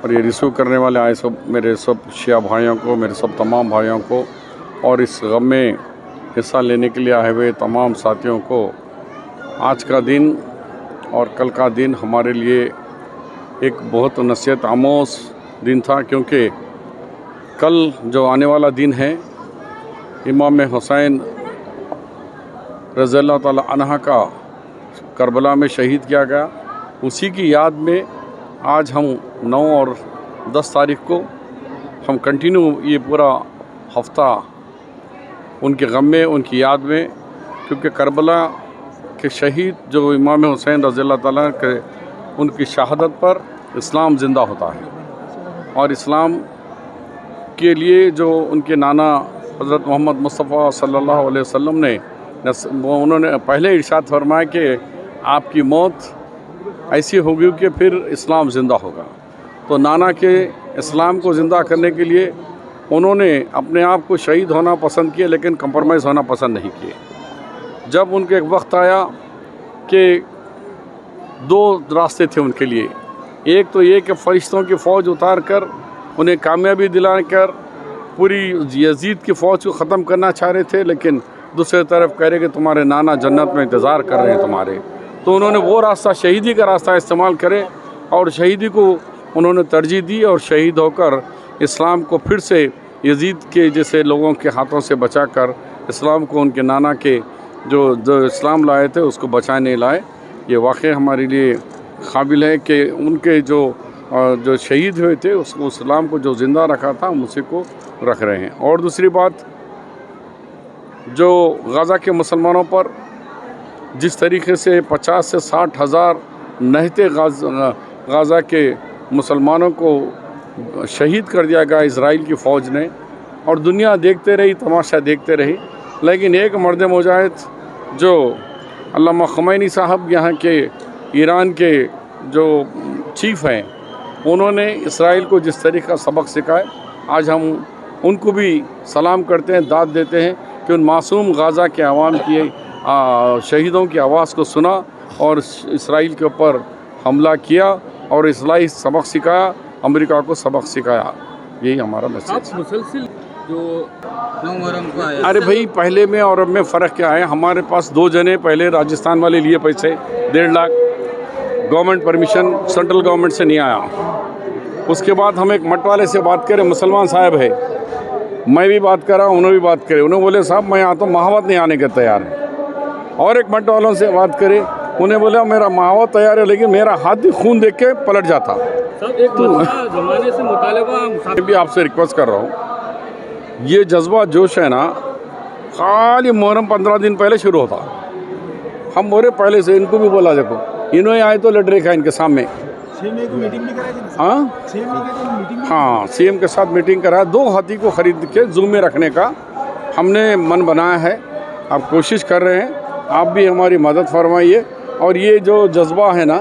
और ये रिसीव करने वाले आए सब मेरे सब शिया भाइयों को, मेरे सब तमाम भाइयों को, और इस गम में हिस्सा लेने के लिए आए हुए तमाम साथियों को आज का दिन और कल का दिन हमारे लिए एक बहुत नसीहत आमोज दिन था, क्योंकि कल जो आने वाला दिन है इमाम हुसैन रज़ियल्लाहु ताला अन्हा का करबला में शहीद किया गया, उसी की याद में आज हम 9 और 10 तारीख को हम कंटिन्यू ये पूरा हफ्ता उनके गम में, उनकी याद में, क्योंकि करबला के शहीद जो इमाम हुसैन रज़ियल्लाहु ताला के उनकी शहादत पर इस्लाम ज़िंदा होता है। और इस्लाम के लिए जो उनके नाना हज़रत मोहम्मद मुस्तफ़ा सल्लल्लाहु अलैहि वसल्लम ने उन्होंने पहले इरशाद फरमाया कि आपकी मौत ऐसी होगी कि फिर इस्लाम ज़िंदा होगा। तो नाना के इस्लाम को ज़िंदा करने के लिए उन्होंने अपने आप को शहीद होना पसंद किया, लेकिन कंप्रोमाइज़ होना पसंद नहीं किए। जब उनके एक वक्त आया कि 2 रास्ते थे उनके लिए, एक तो ये कि फ़रिश्तों की फ़ौज उतार कर उन्हें कामयाबी दिलाकर पूरी यजीद की फ़ौज को ख़त्म करना चाह रहे थे, लेकिन दूसरी तरफ कह रहे कि तुम्हारे नाना जन्नत में इंतज़ार कर रहे हैं तुम्हारे। तो उन्होंने वो रास्ता, शहीदी का रास्ता इस्तेमाल करे और शहीदी को उन्होंने तरजीह दी और शहीद होकर इस्लाम को फिर से यजीद के जैसे लोगों के हाथों से बचाकर इस्लाम को उनके नाना के जो इस्लाम लाए थे उसको बचाने लाए। ये वाक़ई हमारे लिए काबिल है कि उनके जो शहीद हुए थे उसको इस्लाम को जो ज़िंदा रखा था हम उसी को रख रहे हैं। और दूसरी बात, जो गाज़ा के मुसलमानों पर जिस तरीके से 50 से 60 हज़ार नहते गाज़ा के मुसलमानों को शहीद कर दिया गया इज़राइल की फ़ौज ने, और दुनिया देखते रही, तमाशा देखते रही। लेकिन एक मर्द मुजाहिद जो अल्लामा ख़ुमैनी साहब यहाँ के ईरान के जो चीफ़ हैं, उन्होंने इज़राइल को जिस तरीक़े का सबक सिखाया, आज हम उनको भी सलाम करते हैं, दाद देते हैं कि उन मासूम गाज़ा के आवाम की शहीदों की आवाज़ को सुना और इज़राइल के ऊपर हमला किया और इस्लाही सबक सिखाया, अमेरिका को सबक सिखाया। यही हमारा मैसेज है। मुसलसिल जो 9 मुहर्रम को आया, अरे भाई, पहले में और अब में फ़र्क क्या है? हमारे पास 2 जने पहले राजस्थान वाले लिए पैसे 1.5 lakh, government permission central government से नहीं आया। उसके बाद हम एक मठ वाले से बात करें, मुसलमान साहब है, मैं भी बात कर रहा हूँ, उन्होंने भी बात करे, उन्होंने बोले साहब मैं आता हूँ, महावत नहीं आने के तैयार है। और एक मठ वालों से बात करें, उन्हें बोला मेरा महावत तैयार है, लेकिन मेरा हाथ भी खून देख के पलट जाता। एक ज़माने से मुतालबा मैं भी आपसे रिक्वेस्ट कर रहा हूँ, ये जज्बा जोश है ना, खाली मुहर्रम 15 दिन पहले शुरू होता। हम बोले पहले से, इनको भी बोला देखो, इन्होंने आए तो लड़ रेखा इनके सामने। हाँ, सीएम के साथ मीटिंग करा, 2 हाथी को ख़रीद के जू में रखने का हमने मन बनाया है। आप कोशिश कर रहे हैं, आप भी हमारी मदद फरमाइए। और ये जो जज्बा है ना,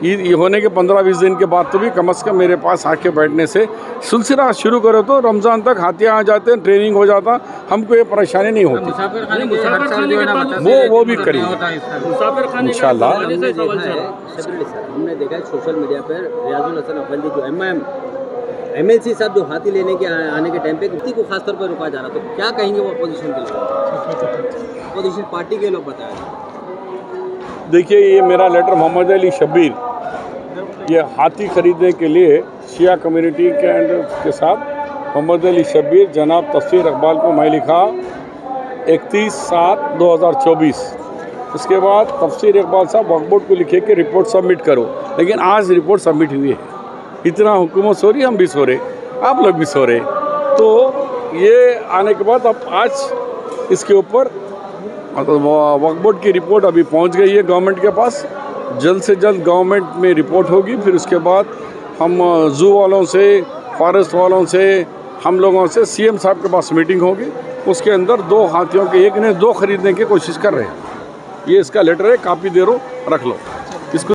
ये होने के 15-20 दिन के बाद तो भी कम से कम मेरे पास आके बैठने से सिलसिला शुरू करो तो रमज़ान तक हाथियाँ आ जाते हैं, ट्रेनिंग हो जाता, हमको ये परेशानी नहीं होती। वो भी करेंगे इंशाल्लाह। हमने देखा है सोशल मीडिया पर रियाजुल हसन अफंदी जो MLC साहब जो हाथी लेने के आने के टाइम पे को खासतौर पर रुका जा रहा, तो क्या कहेंगे वो अपोजिशन के लोग, अपोजिशन पार्टी के लोग बताएं? देखिए, ये मेरा लेटर मोहम्मद अली शब्बीर, ये हाथी खरीदने के लिए शिया कम्युनिटी के साथ मोहम्मद अली शब्बीर जनाब तफसीर इकबाल को मैं लिखा 31/7/2024। उसके बाद तफसीर इकबाल साहब वक्फ बोर्ड को लिखे कि रिपोर्ट सबमिट करो, लेकिन आज रिपोर्ट सबमिट हुई है। इतना हुकूमत सो रही, हम भी सो रहे, आप लोग भी सो रहे। तो ये आने के बाद अब आज इसके ऊपर वक्फ बोर्ड की रिपोर्ट अभी पहुंच गई है गवर्नमेंट के पास। जल्द से जल्द गवर्नमेंट में रिपोर्ट होगी, फिर उसके बाद हम जू वालों से, फॉरेस्ट वालों से, हम लोगों से सीएम साहब के पास मीटिंग होगी। उसके अंदर 2 हाथियों के, एक ने 2 खरीदने की कोशिश कर रहे हैं। ये इसका लेटर है, कॉपी दे रहा हूँ, रख लो इसको।